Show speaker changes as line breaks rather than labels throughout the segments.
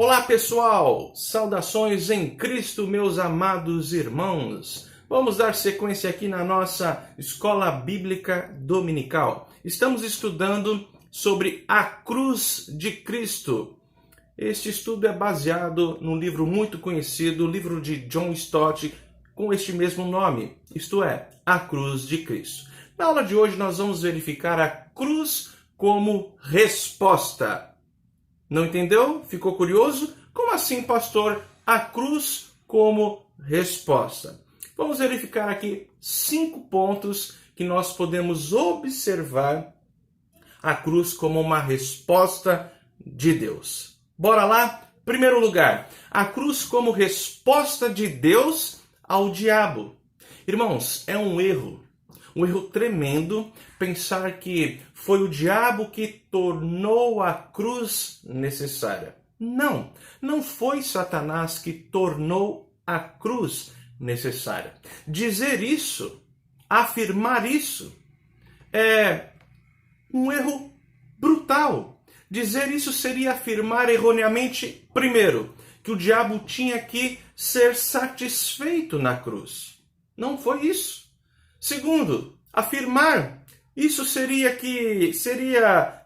Olá pessoal, saudações em Cristo, meus amados irmãos. Vamos dar sequência aqui na nossa Escola Bíblica Dominical. Estamos estudando sobre a cruz de Cristo. Este estudo é baseado num livro muito conhecido, o livro de John Stott, com este mesmo nome, isto é, A Cruz de Cristo. Na aula de hoje nós vamos verificar a cruz como resposta. Não entendeu? Ficou curioso? Como assim, pastor? A cruz como resposta. Vamos verificar aqui 5 pontos que nós podemos observar a cruz como uma resposta de Deus. Bora lá? Primeiro lugar, a cruz como resposta de Deus ao diabo. Irmãos, é um erro tremendo pensar que foi o diabo que tornou a cruz necessária. Não foi Satanás que tornou a cruz necessária. Dizer isso, afirmar isso, é um erro brutal. Dizer isso seria afirmar erroneamente, primeiro, que o diabo tinha que ser satisfeito na cruz. Não foi isso. Segundo, afirmar isso seria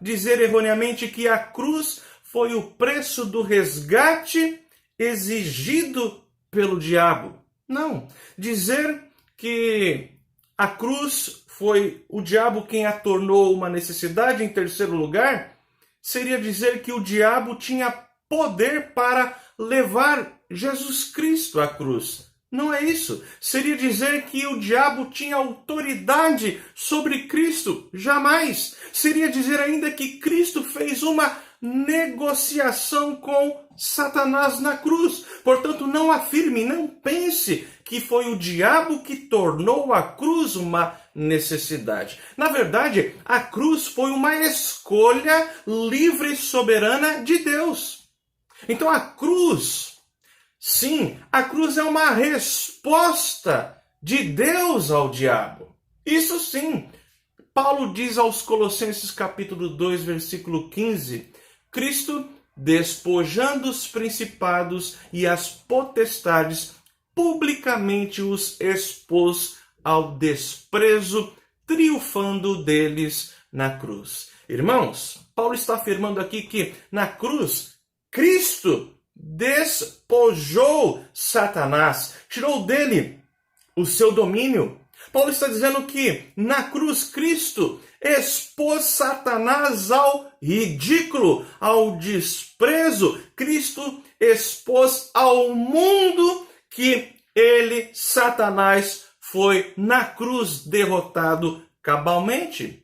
dizer erroneamente que a cruz foi o preço do resgate exigido pelo diabo. Não, dizer que a cruz foi o diabo quem a tornou uma necessidade em terceiro lugar, seria dizer que o diabo tinha poder para levar Jesus Cristo à cruz. Não é isso. Seria dizer que o diabo tinha autoridade sobre Cristo. Jamais. Seria dizer ainda que Cristo fez uma negociação com Satanás na cruz. Portanto, não afirme, não pense que foi o diabo que tornou a cruz uma necessidade. Na verdade, a cruz foi uma escolha livre e soberana de Deus. Então, a cruz... Sim, a cruz é uma resposta de Deus ao diabo. Isso sim. Paulo diz aos Colossenses capítulo 2, versículo 15, Cristo, despojando os principados e as potestades, publicamente os expôs ao desprezo, triunfando deles na cruz. Irmãos, Paulo está afirmando aqui que na cruz, Cristo despojou Satanás, tirou dele o seu domínio. Paulo está dizendo que na cruz Cristo expôs Satanás ao ridículo, ao desprezo. Cristo expôs ao mundo que ele, Satanás, foi na cruz derrotado cabalmente.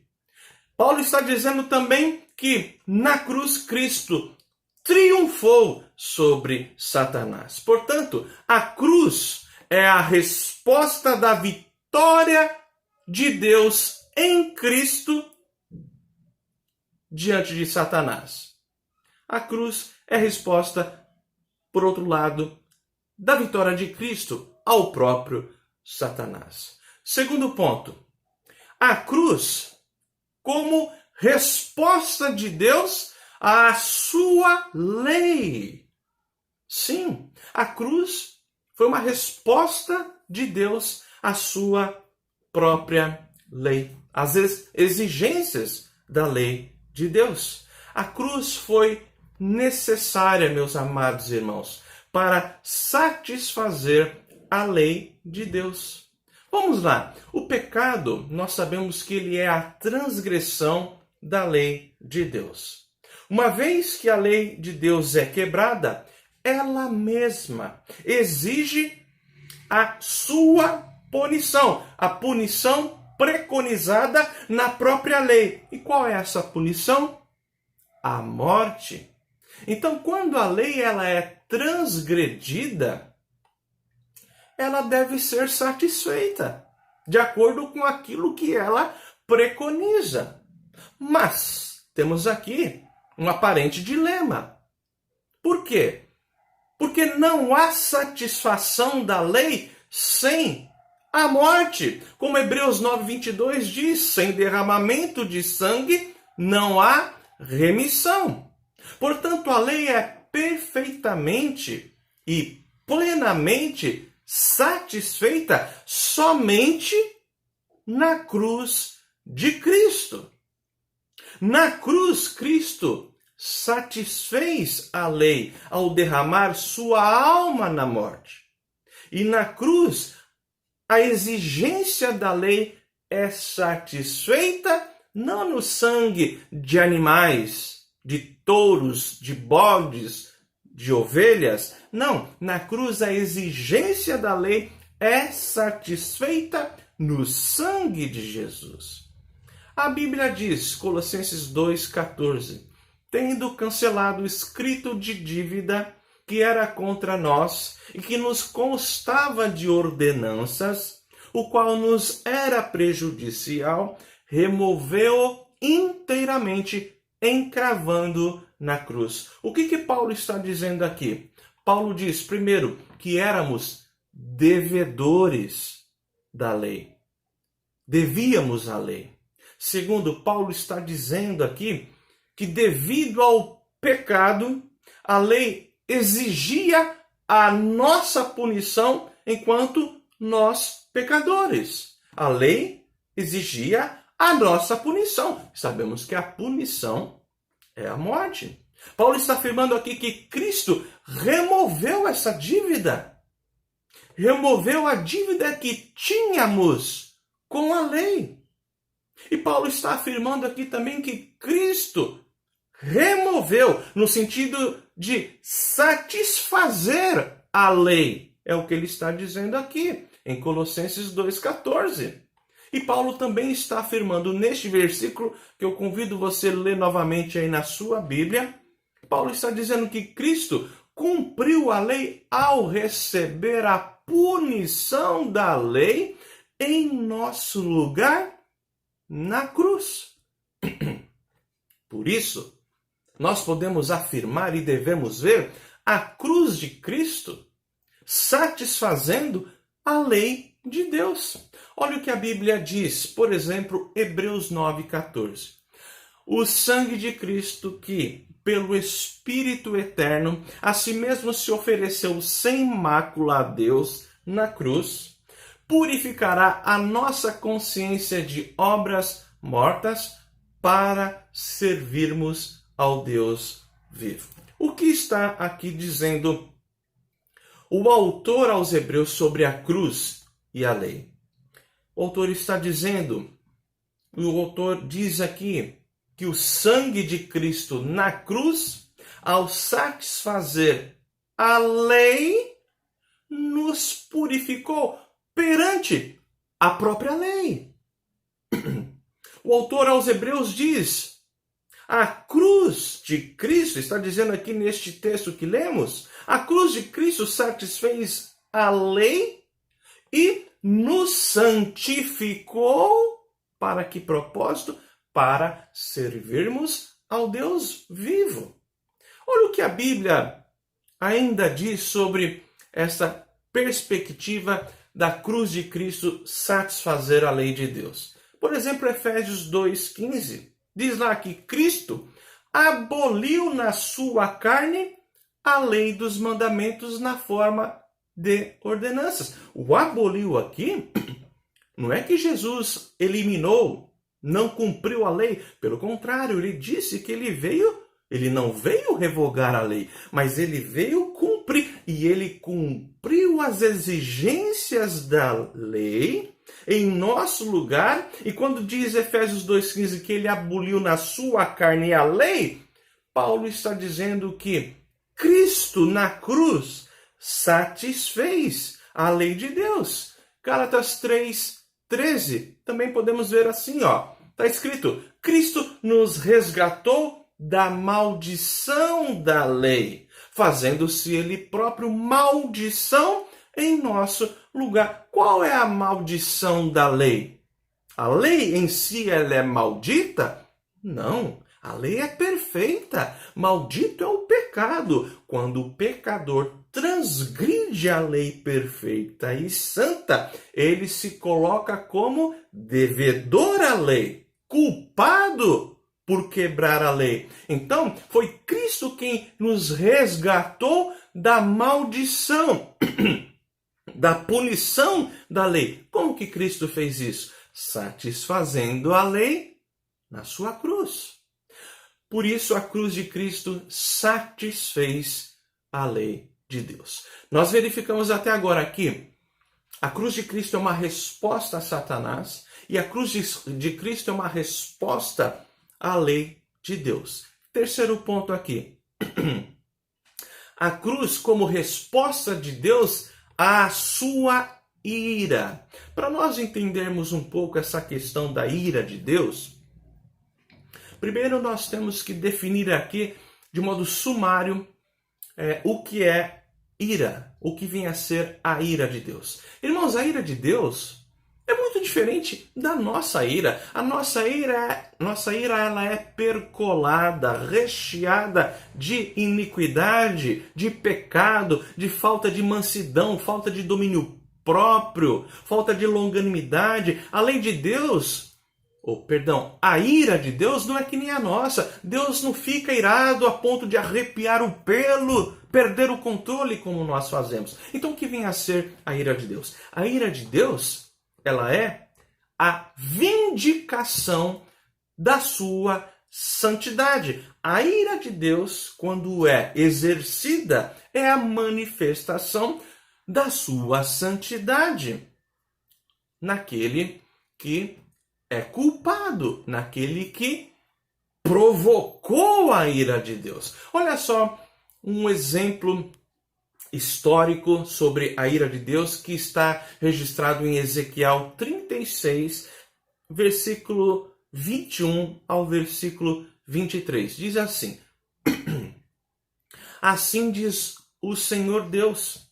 Paulo está dizendo também que na cruz Cristo triunfou sobre Satanás. Portanto, a cruz é a resposta da vitória de Deus em Cristo diante de Satanás. A cruz é a resposta, por outro lado, da vitória de Cristo ao próprio Satanás. Segundo ponto, a cruz como resposta de Deus à sua lei. Sim, a cruz foi uma resposta de Deus à sua própria lei, às exigências da lei de Deus. A cruz foi necessária, meus amados irmãos, para satisfazer a lei de Deus. Vamos lá. O pecado, nós sabemos que ele é a transgressão da lei de Deus. Uma vez que a lei de Deus é quebrada, ela mesma exige a sua punição, a punição preconizada na própria lei. E qual é essa punição? A morte. Então, quando a lei ela é transgredida, ela deve ser satisfeita, de acordo com aquilo que ela preconiza. Mas temos aqui um aparente dilema. Por quê? Porque não há satisfação da lei sem a morte. Como Hebreus 9:22 diz, sem derramamento de sangue não há remissão. Portanto, a lei é perfeitamente e plenamente satisfeita somente na cruz de Cristo. Na cruz, Cristo satisfez a lei ao derramar sua alma na morte. E na cruz, a exigência da lei é satisfeita não no sangue de animais, de touros, de bodes, de ovelhas. Não, na cruz a exigência da lei é satisfeita no sangue de Jesus. A Bíblia diz, Colossenses 2,14, tendo cancelado o escrito de dívida que era contra nós e que nos constava de ordenanças, o qual nos era prejudicial, removeu-o inteiramente, encravando na cruz. O que Paulo está dizendo aqui? Paulo diz, primeiro, que éramos devedores da lei. Devíamos a lei. Segundo, Paulo está dizendo aqui que devido ao pecado, a lei exigia a nossa punição enquanto nós pecadores. A lei exigia a nossa punição. Sabemos que a punição é a morte. Paulo está afirmando aqui que Cristo removeu essa dívida. Removeu a dívida que tínhamos com a lei. E Paulo está afirmando aqui também que Cristo removeu, no sentido de satisfazer a lei. É o que ele está dizendo aqui, em Colossenses 2,14. E Paulo também está afirmando neste versículo, que eu convido você a ler novamente aí na sua Bíblia. Paulo está dizendo que Cristo cumpriu a lei ao receber a punição da lei em nosso lugar na cruz. Por isso, nós podemos afirmar e devemos ver a cruz de Cristo satisfazendo a lei de Deus. Olha o que a Bíblia diz, por exemplo, Hebreus 9,14. O sangue de Cristo que, pelo Espírito eterno, a si mesmo se ofereceu sem mácula a Deus na cruz, purificará a nossa consciência de obras mortas para servirmos ao Deus vivo. O que está aqui dizendo o autor aos Hebreus sobre a cruz e a lei? O autor está dizendo, o autor diz aqui que o sangue de Cristo na cruz, ao satisfazer a lei, nos purificou perante a própria lei. O autor aos Hebreus diz, a cruz de Cristo, está dizendo aqui neste texto que lemos, a cruz de Cristo satisfez a lei e nos santificou. Para que propósito? Para servirmos ao Deus vivo. Olha o que a Bíblia ainda diz sobre essa perspectiva da cruz de Cristo satisfazer a lei de Deus. Por exemplo, Efésios 2,15 diz lá que Cristo aboliu na sua carne a lei dos mandamentos na forma de ordenanças. O aboliu aqui não é que Jesus eliminou, não cumpriu a lei. Pelo contrário, ele disse que ele não veio revogar a lei, mas ele veio cumprir. E ele cumpriu as exigências da lei em nosso lugar. E quando diz Efésios 2,15 que ele aboliu na sua carne a lei, Paulo está dizendo que Cristo na cruz satisfez a lei de Deus. Gálatas 3:13, também podemos ver assim, está escrito, Cristo nos resgatou da maldição da lei, fazendo-se ele próprio maldição em nosso lugar. Qual é a maldição da lei? A lei em si ela é maldita? Não, a lei é perfeita. Maldito é o pecado, quando o pecador transgride a lei perfeita e santa, ele se coloca como devedor à lei, culpado por quebrar a lei. Então, foi Cristo quem nos resgatou da maldição, da punição da lei. Como que Cristo fez isso? Satisfazendo a lei na sua cruz. Por isso, a cruz de Cristo satisfez a lei de Deus. Nós verificamos até agora aqui, a cruz de Cristo é uma resposta a Satanás e a cruz de Cristo é uma resposta à lei de Deus. Terceiro ponto aqui. A cruz como resposta de Deus à sua ira. Para nós entendermos um pouco essa questão da ira de Deus, primeiro nós temos que definir aqui, de modo sumário, o que é ira, o que vem a ser a ira de Deus. Irmãos, a ira de Deus é muito diferente da nossa ira. A nossa ira ela é percolada, recheada de iniquidade, de pecado, de falta de mansidão, falta de domínio próprio, falta de longanimidade. A lei de Deus, a ira de Deus não é que nem a nossa. Deus não fica irado a ponto de arrepiar o pelo, perder o controle como nós fazemos. Então o que vem a ser a ira de Deus? A ira de Deus, ela é a vindicação da sua santidade. A ira de Deus, quando é exercida, é a manifestação da sua santidade naquele que é culpado, naquele que provocou a ira de Deus. Olha só um exemplo histórico sobre a ira de Deus que está registrado em Ezequiel 36, versículo 21 ao versículo 23. Diz assim: Assim diz o Senhor Deus: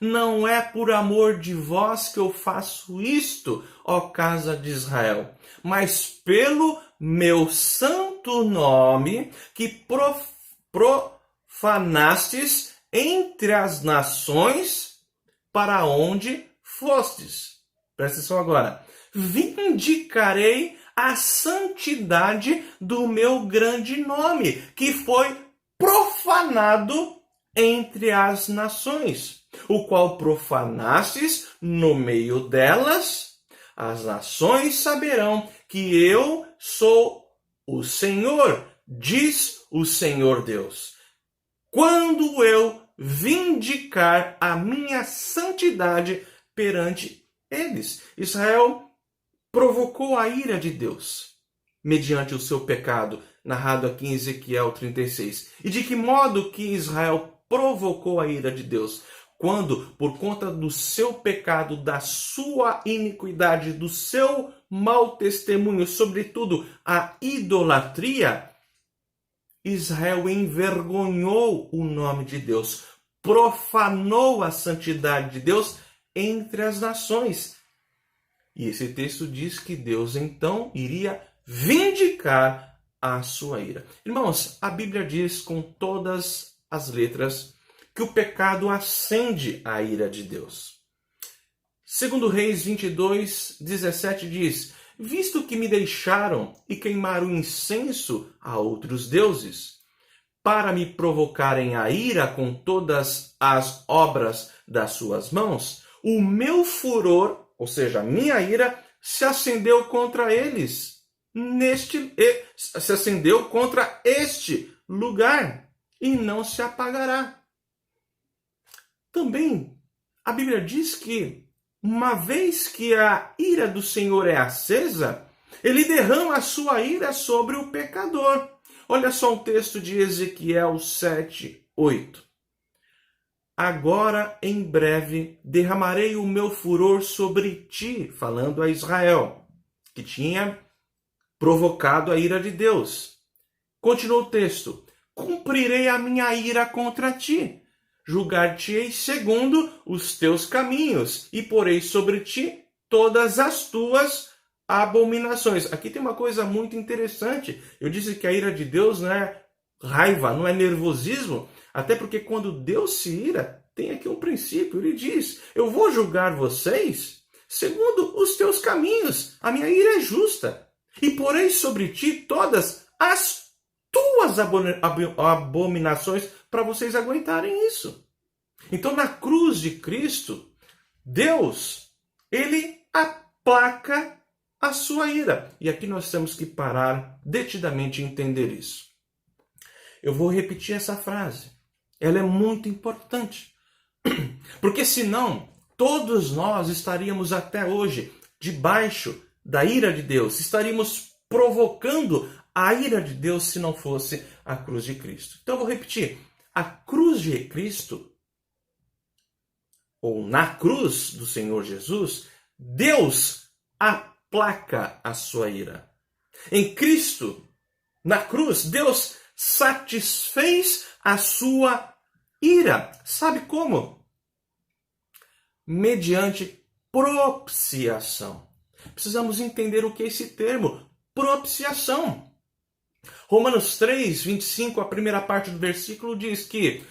Não é por amor de vós que eu faço isto, ó casa de Israel, mas pelo meu santo nome que profanastes entre as nações para onde fostes. Presta atenção agora. Vindicarei a santidade do meu grande nome, que foi profanado entre as nações, o qual profanastes no meio delas. As nações saberão que eu sou o Senhor, diz o Senhor Deus, quando eu vindicar a minha santidade perante eles. Israel provocou a ira de Deus mediante o seu pecado, narrado aqui em Ezequiel 36. E de que modo que Israel provocou a ira de Deus? Quando, por conta do seu pecado, da sua iniquidade, do seu mau testemunho, sobretudo a idolatria, Israel envergonhou o nome de Deus, profanou a santidade de Deus entre as nações. E esse texto diz que Deus então iria vindicar a sua ira. Irmãos, a Bíblia diz com todas as letras que o pecado acende a ira de Deus. Segundo Reis 22, 17 diz: Visto que me deixaram e queimaram incenso a outros deuses, para me provocarem a ira com todas as obras das suas mãos, o meu furor, ou seja, a minha ira, se acendeu contra eles. Se acendeu contra este lugar e não se apagará. Também a Bíblia diz que, uma vez que a ira do Senhor é acesa, ele derrama a sua ira sobre o pecador. Olha só um texto de Ezequiel 7, 8. Agora, em breve, derramarei o meu furor sobre ti, falando a Israel, que tinha provocado a ira de Deus. Continua o texto: cumprirei a minha ira contra ti, julgar-te-ei segundo os teus caminhos, e porei sobre ti todas as tuas abominações. Aqui tem uma coisa muito interessante. Eu disse que a ira de Deus não é raiva, não é nervosismo, até porque quando Deus se ira, tem aqui um princípio. Ele diz: eu vou julgar vocês segundo os teus caminhos. A minha ira é justa. E porei sobre ti todas as tuas abominações para vocês aguentarem isso. Então, na cruz de Cristo, Deus, ele aplaca a sua ira. E aqui nós temos que parar detidamente e entender isso. Eu vou repetir essa frase. Ela é muito importante. Porque senão, todos nós estaríamos até hoje debaixo da ira de Deus. Estaríamos provocando a ira de Deus se não fosse a cruz de Cristo. Então eu vou repetir. A cruz de Cristo, ou na cruz do Senhor Jesus, Deus aplaca a sua ira. Em Cristo, na cruz, Deus satisfez a sua ira. Sabe como? Mediante propiciação. Precisamos entender o que é esse termo, propiciação. Romanos 3, 25, a primeira parte do versículo diz que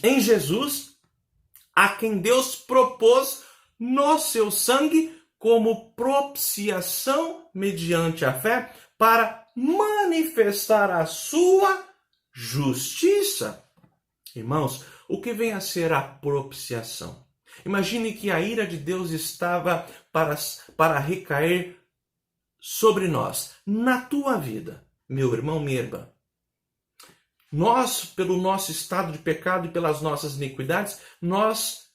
em Jesus, a quem Deus propôs no seu sangue como propiciação mediante a fé para manifestar a sua justiça. Irmãos, o que vem a ser a propiciação? Imagine que a ira de Deus estava para recair sobre nós, na tua vida, meu irmão, minha irmã. Nós, pelo nosso estado de pecado e pelas nossas iniquidades, nós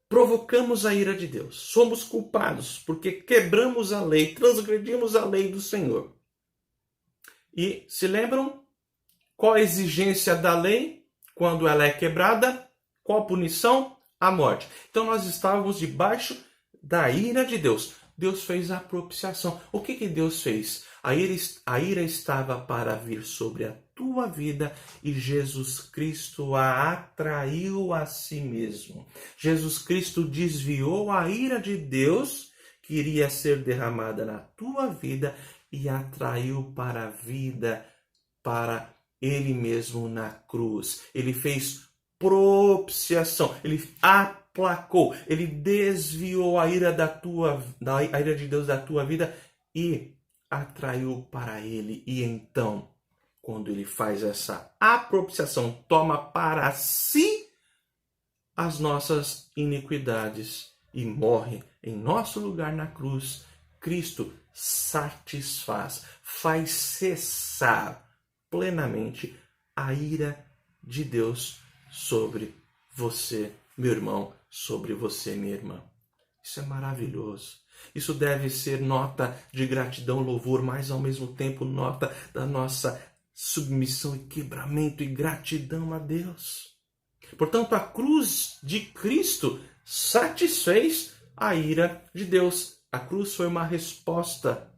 provocamos a ira de Deus. Somos culpados porque quebramos a lei, transgredimos a lei do Senhor. E se lembram qual a exigência da lei quando ela é quebrada? Qual a punição? A morte. Então nós estávamos debaixo da ira de Deus. Deus fez a propiciação. O que Deus fez? A ira estava para vir sobre a tua vida e Jesus Cristo a atraiu a si mesmo. Jesus Cristo desviou a ira de Deus que iria ser derramada na tua vida e atraiu para a vida, para Ele mesmo na cruz. Ele fez propiciação, Ele aplacou, Ele desviou a ira a ira de Deus da tua vida e atraiu para Ele. E então, quando Ele faz essa propiciação, toma para si as nossas iniquidades e morre em nosso lugar na cruz, Cristo satisfaz, faz cessar plenamente a ira de Deus sobre você, meu irmão, sobre você, minha irmã. Isso é maravilhoso. Isso deve ser nota de gratidão, louvor, mas ao mesmo tempo nota da nossa submissão e quebramento e gratidão a Deus. Portanto, a cruz de Cristo satisfez a ira de Deus. A cruz foi uma resposta.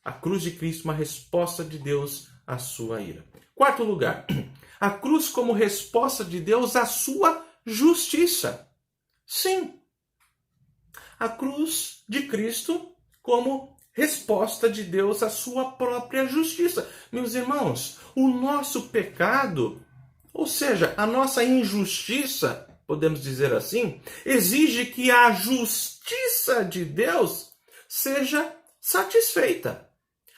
A cruz de Cristo, uma resposta de Deus à sua ira. Quarto lugar, a cruz como resposta de Deus à sua justiça. Sim, a cruz de Cristo como resposta de Deus à sua própria justiça. Meus irmãos, o nosso pecado, ou seja, a nossa injustiça, podemos dizer assim, exige que a justiça de Deus seja satisfeita.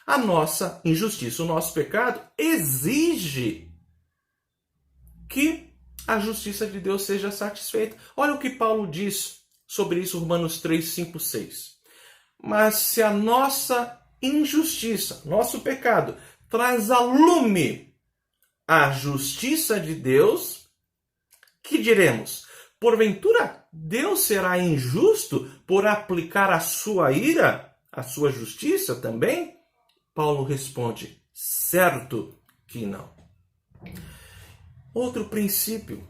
A nossa injustiça, o nosso pecado, exige que a justiça de Deus seja satisfeita. Olha o que Paulo diz sobre isso, Romanos 3, 5, 6. Mas se a nossa injustiça, nosso pecado, traz a lume a justiça de Deus, que diremos? Porventura, Deus será injusto por aplicar a sua ira, a sua justiça também? Paulo responde, certo que não. Outro princípio,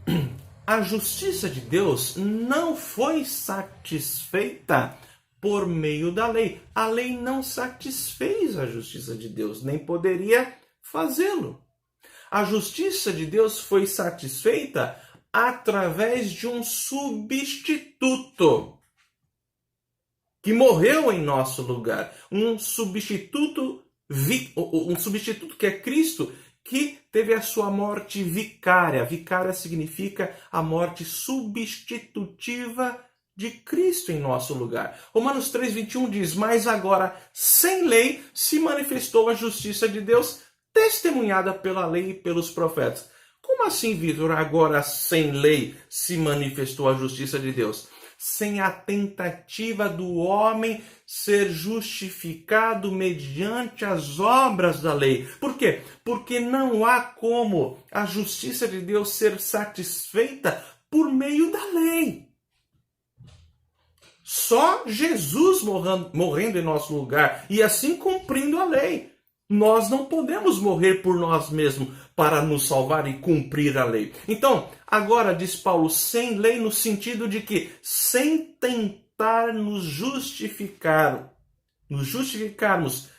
a justiça de Deus não foi satisfeita por meio da lei. A lei não satisfez a justiça de Deus, nem poderia fazê-lo. A justiça de Deus foi satisfeita através de um substituto que morreu em nosso lugar. Um substituto que é Cristo, que teve a sua morte vicária. Vicária significa a morte substitutiva de Cristo em nosso lugar. Romanos 3, 21 diz, mas agora, sem lei, se manifestou a justiça de Deus testemunhada pela lei e pelos profetas. Como assim, Vitor? Agora sem lei se manifestou a justiça de Deus? Sem a tentativa do homem ser justificado mediante as obras da lei. Por quê? Porque não há como a justiça de Deus ser satisfeita por meio da lei. Só Jesus morrendo em nosso lugar e assim cumprindo a lei. Nós não podemos morrer por nós mesmos para nos salvar e cumprir a lei. Então, agora diz Paulo, sem lei no sentido de que sem tentar nos justificarmos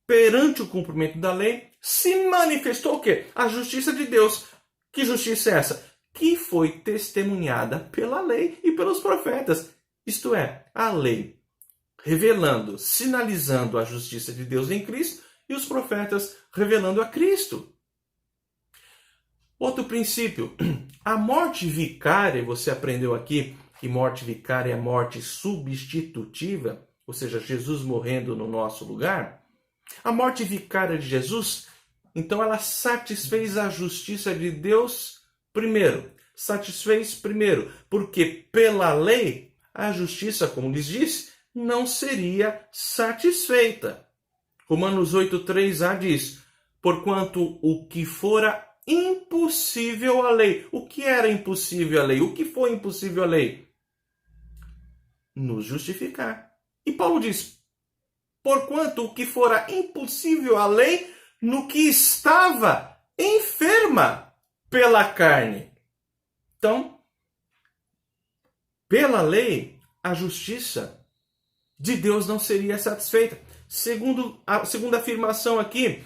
perante o cumprimento da lei, se manifestou o quê? A justiça de Deus. Que justiça é essa? Que foi testemunhada pela lei e pelos profetas. Isto é, a lei revelando, sinalizando a justiça de Deus em Cristo e os profetas revelando a Cristo. Outro princípio, a morte vicária, você aprendeu aqui que morte vicária é morte substitutiva, ou seja, Jesus morrendo no nosso lugar. A morte vicária de Jesus, então ela satisfez a justiça de Deus primeiro. Satisfez primeiro, porque pela lei, a justiça, como lhes disse, não seria satisfeita. Romanos 8,3a diz, porquanto o que fora impossível à lei. O que era impossível à lei? O que foi impossível à lei? Nos justificar. E Paulo diz, porquanto o que fora impossível à lei, no que estava enferma pela carne. Então, pela lei, a justiça de Deus não seria satisfeita. A segunda afirmação aqui,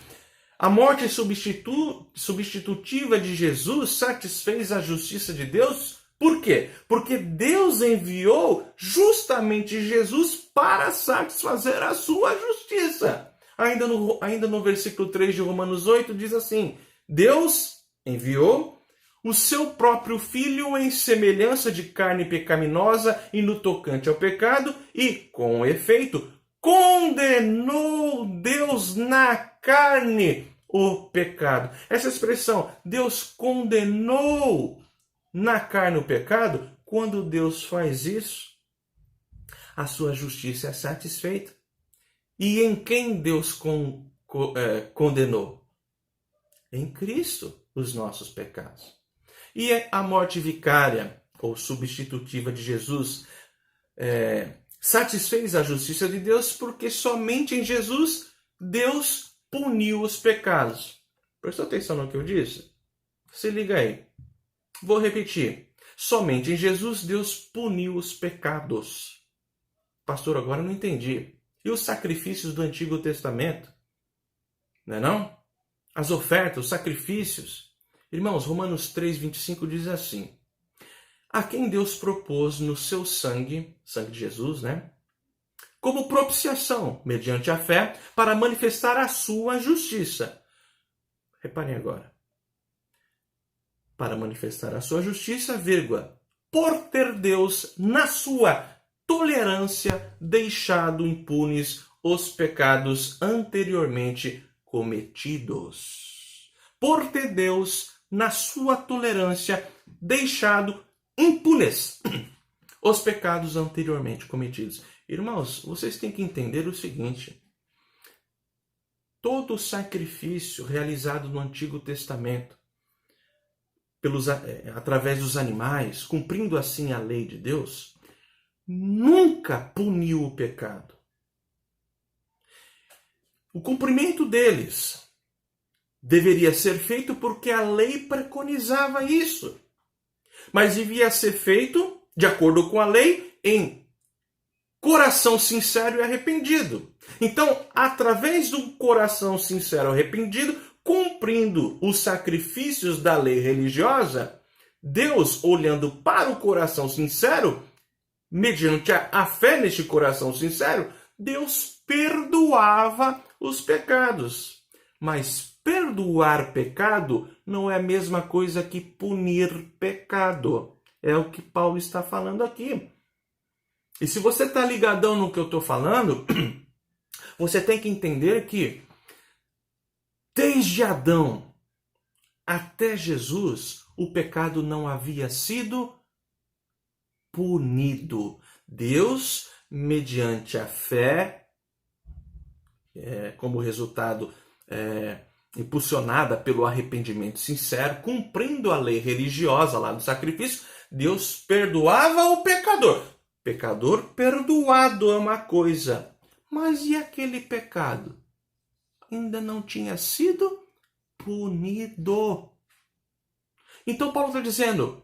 a morte substitutiva de Jesus satisfez a justiça de Deus. Por quê? Porque Deus enviou justamente Jesus para satisfazer a sua justiça. Ainda no versículo 3 de Romanos 8 diz assim, Deus enviou o seu próprio Filho em semelhança de carne pecaminosa e no tocante ao pecado, e, com efeito, condenou Deus na carne o pecado. Essa expressão, Deus condenou na carne o pecado, quando Deus faz isso, a sua justiça é satisfeita. E em quem Deus condenou? Em Cristo, os nossos pecados. E a morte vicária, ou substitutiva de Jesus, satisfez a justiça de Deus porque somente em Jesus Deus puniu os pecados. Prestou atenção no que eu disse? Se liga aí. Vou repetir. Somente em Jesus Deus puniu os pecados. Pastor, agora eu não entendi. E os sacrifícios do Antigo Testamento? Não é não? As ofertas, os sacrifícios. Irmãos, Romanos 3,25 diz assim, a quem Deus propôs no seu sangue de Jesus, né? Como propiciação, mediante a fé, para manifestar a sua justiça. Reparem agora. Para manifestar a sua justiça, vírgula, por ter Deus, na sua tolerância, deixado impunes os pecados anteriormente cometidos. Por ter Deus, na sua tolerância, deixado impunes os pecados anteriormente cometidos. Irmãos, vocês têm que entender o seguinte. Todo sacrifício realizado no Antigo Testamento, através dos animais, cumprindo assim a lei de Deus, nunca puniu o pecado. O cumprimento deles deveria ser feito porque a lei preconizava isso. Mas devia ser feito, de acordo com a lei, em coração sincero e arrependido. Então, através do coração sincero e arrependido, cumprindo os sacrifícios da lei religiosa, Deus, olhando para o coração sincero, mediante a fé neste coração sincero, Deus perdoava os pecados. Mas perdoar pecado não é a mesma coisa que punir pecado. É o que Paulo está falando aqui. E se você está ligadão no que eu estou falando, você tem que entender que Desde Adão até Jesus, o pecado não havia sido punido. Deus, mediante a fé, como resultado impulsionada pelo arrependimento sincero, cumprindo a lei religiosa lá do sacrifício, Deus perdoava o pecador. Pecador perdoado é uma coisa, mas e aquele pecado? Ainda não tinha sido punido. Então Paulo está dizendo,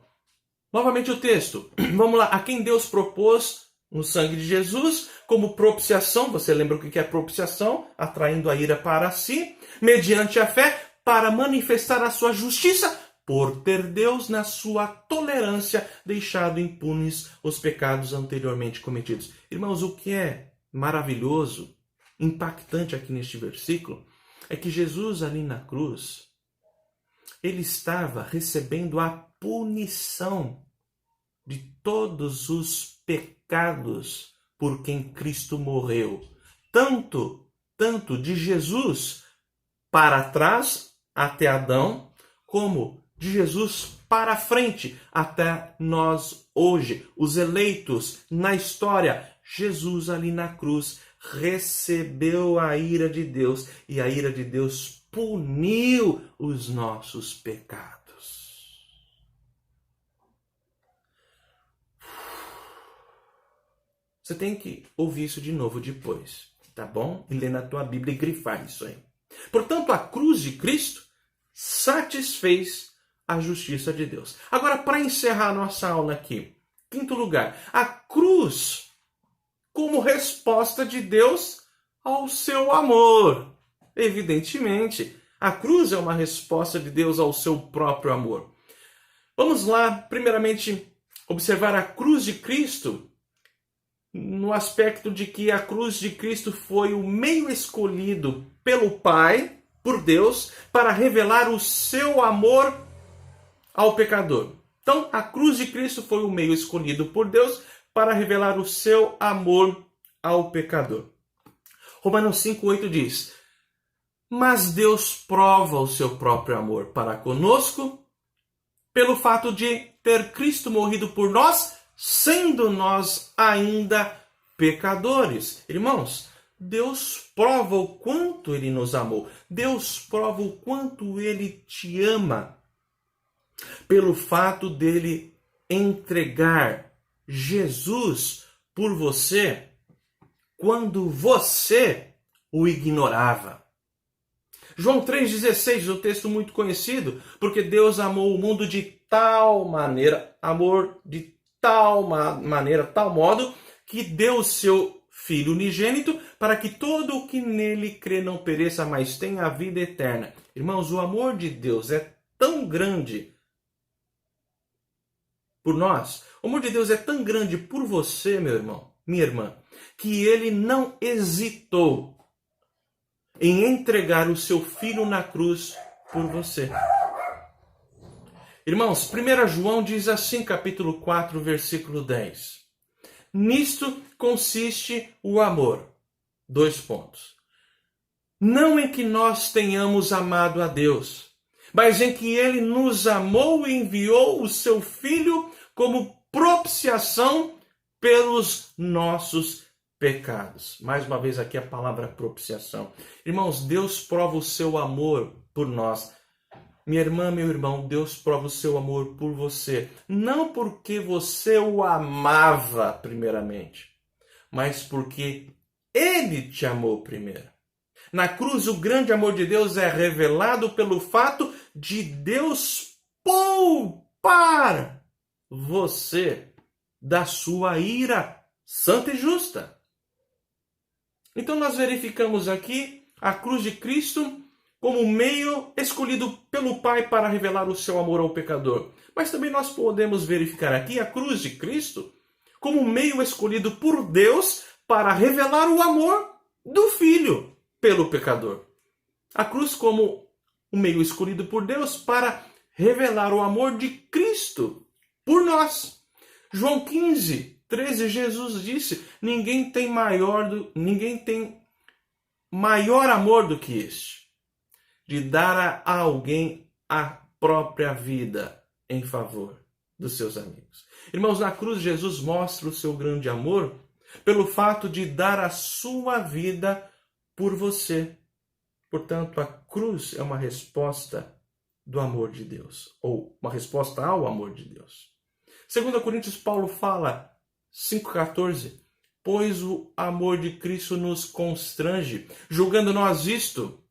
novamente o texto, vamos lá, a quem Deus propôs no sangue de Jesus como propiciação, você lembra o que é propiciação? Atraindo a ira para si, mediante a fé, para manifestar a sua justiça, por ter Deus, na sua tolerância, deixado impunes os pecados anteriormente cometidos. Irmãos, o que é maravilhoso, impactante aqui neste versículo, é que Jesus ali na cruz, ele estava recebendo a punição de todos os pecados por quem Cristo morreu. Tanto de Jesus para trás, até Adão, como de Jesus para frente, até nós hoje, os eleitos na história. Jesus ali na cruz recebeu a ira de Deus e a ira de Deus puniu os nossos pecados. Você tem que ouvir isso de novo depois, tá bom? E ler na tua Bíblia e grifar isso aí. Portanto, a cruz de Cristo satisfez a justiça de Deus. Agora, para encerrar nossa aula aqui, quinto lugar, a cruz como resposta de Deus ao seu amor. Evidentemente, a cruz é uma resposta de Deus ao seu próprio amor. Vamos lá, primeiramente, observar a cruz de Cristo no aspecto de que a cruz de Cristo foi o meio escolhido pelo Pai, por Deus, para revelar o seu amor ao pecador. Então, a cruz de Cristo foi o meio escolhido por Deus para revelar o seu amor ao pecador. Romanos 5,8 diz: mas Deus prova o seu próprio amor para conosco pelo fato de ter Cristo morrido por nós, sendo nós ainda pecadores. Irmãos, Deus prova o quanto Ele nos amou. Deus prova o quanto Ele te ama pelo fato dele entregar Jesus por você quando você o ignorava. João 3,16, um texto muito conhecido, porque Deus amou o mundo de tal maneira, tal modo, que deu o seu Filho unigênito, para que todo o que nele crê não pereça, mas tenha a vida eterna. Irmãos, o amor de Deus é tão grande por nós, o amor de Deus é tão grande por você, meu irmão, minha irmã, que ele não hesitou em entregar o seu Filho na cruz por você. Irmãos, 1 João diz assim, capítulo 4, versículo 10. Nisto consiste o amor. 2 pontos. Não em que nós tenhamos amado a Deus, mas em que Ele nos amou e enviou o seu Filho como propiciação pelos nossos pecados. Mais uma vez aqui a palavra propiciação. Irmãos, Deus prova o seu amor por nós. Minha irmã, meu irmão, Deus prova o seu amor por você. Não porque você o amava primeiramente, mas porque Ele te amou primeiro. Na cruz, o grande amor de Deus é revelado pelo fato de Deus poupar você da sua ira santa e justa. Então nós verificamos aqui a cruz de Cristo como meio escolhido pelo Pai para revelar o seu amor ao pecador. Mas também nós podemos verificar aqui a cruz de Cristo como meio escolhido por Deus para revelar o amor do Filho pelo pecador. A cruz como um meio escolhido por Deus para revelar o amor de Cristo por nós. João 15, 13, Jesus disse: ninguém tem maior amor do que este, de dar a alguém a própria vida em favor dos seus amigos. Irmãos, na cruz Jesus mostra o seu grande amor pelo fato de dar a sua vida por você. Portanto, a cruz é uma resposta do amor de Deus, ou uma resposta ao amor de Deus. 2 Coríntios, Paulo fala, 5,14, pois o amor de Cristo nos constrange, julgando nós isto,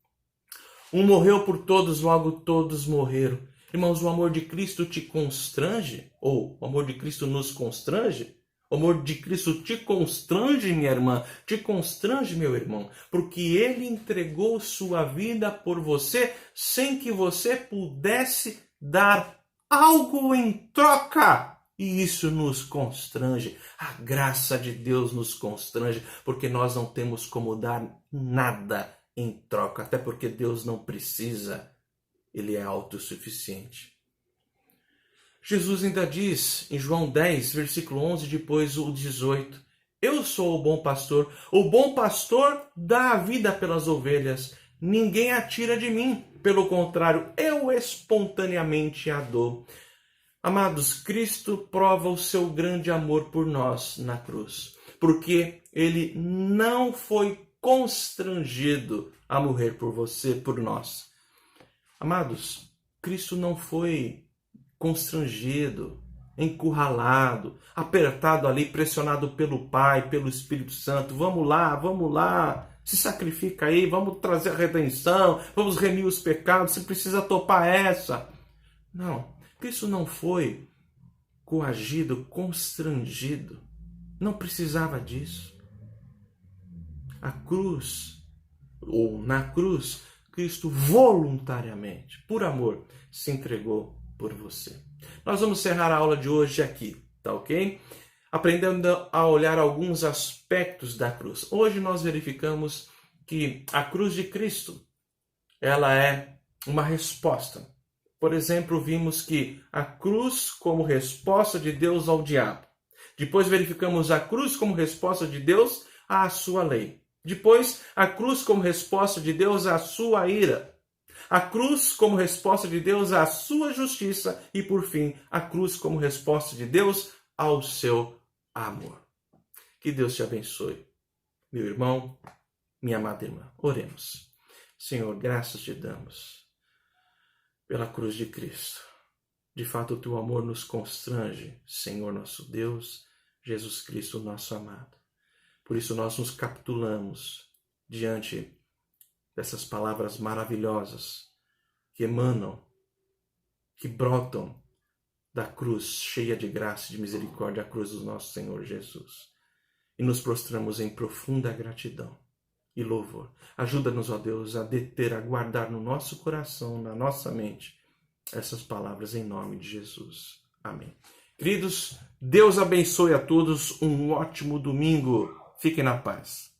um morreu por todos, logo todos morreram. Irmãos, o amor de Cristo te constrange, ou o amor de Cristo nos constrange? O amor de Cristo te constrange, minha irmã, te constrange, meu irmão, porque Ele entregou sua vida por você sem que você pudesse dar algo em troca. E isso nos constrange. A graça de Deus nos constrange, porque nós não temos como dar nada em troca, até porque Deus não precisa. Ele é autossuficiente. Jesus ainda diz, em João 10, versículo 11, depois o 18, eu sou o bom pastor dá a vida pelas ovelhas, ninguém a tira de mim, pelo contrário, eu espontaneamente a dou. Amados, Cristo prova o seu grande amor por nós na cruz, porque Ele não foi constrangido a morrer por você, por nós. Amados, Cristo não foi constrangido, encurralado, apertado ali, pressionado pelo Pai, pelo Espírito Santo. Vamos lá, se sacrifica aí, vamos trazer a redenção, vamos remir os pecados, você precisa topar essa. Não, Cristo não foi coagido, constrangido, não precisava disso. A cruz, ou na cruz, Cristo voluntariamente, por amor, se entregou por você. Nós vamos encerrar a aula de hoje aqui, tá ok? Aprendendo a olhar alguns aspectos da cruz. Hoje nós verificamos que a cruz de Cristo, ela é uma resposta. Por exemplo, vimos que a cruz como resposta de Deus ao diabo. Depois verificamos a cruz como resposta de Deus à sua lei. Depois, a cruz como resposta de Deus à sua ira. A cruz como resposta de Deus à sua justiça. E, por fim, a cruz como resposta de Deus ao seu amor. Que Deus te abençoe, meu irmão, minha amada irmã. Oremos. Senhor, graças te damos pela cruz de Cristo. De fato, o teu amor nos constrange, Senhor nosso Deus, Jesus Cristo, nosso amado. Por isso nós nos capitulamos diante dessas palavras maravilhosas que emanam, que brotam da cruz cheia de graça e de misericórdia, a cruz do nosso Senhor Jesus. E nos prostramos em profunda gratidão e louvor. Ajuda-nos, ó Deus, a deter, a guardar no nosso coração, na nossa mente, essas palavras em nome de Jesus. Amém. Queridos, Deus abençoe a todos, um ótimo domingo. Fiquem na paz.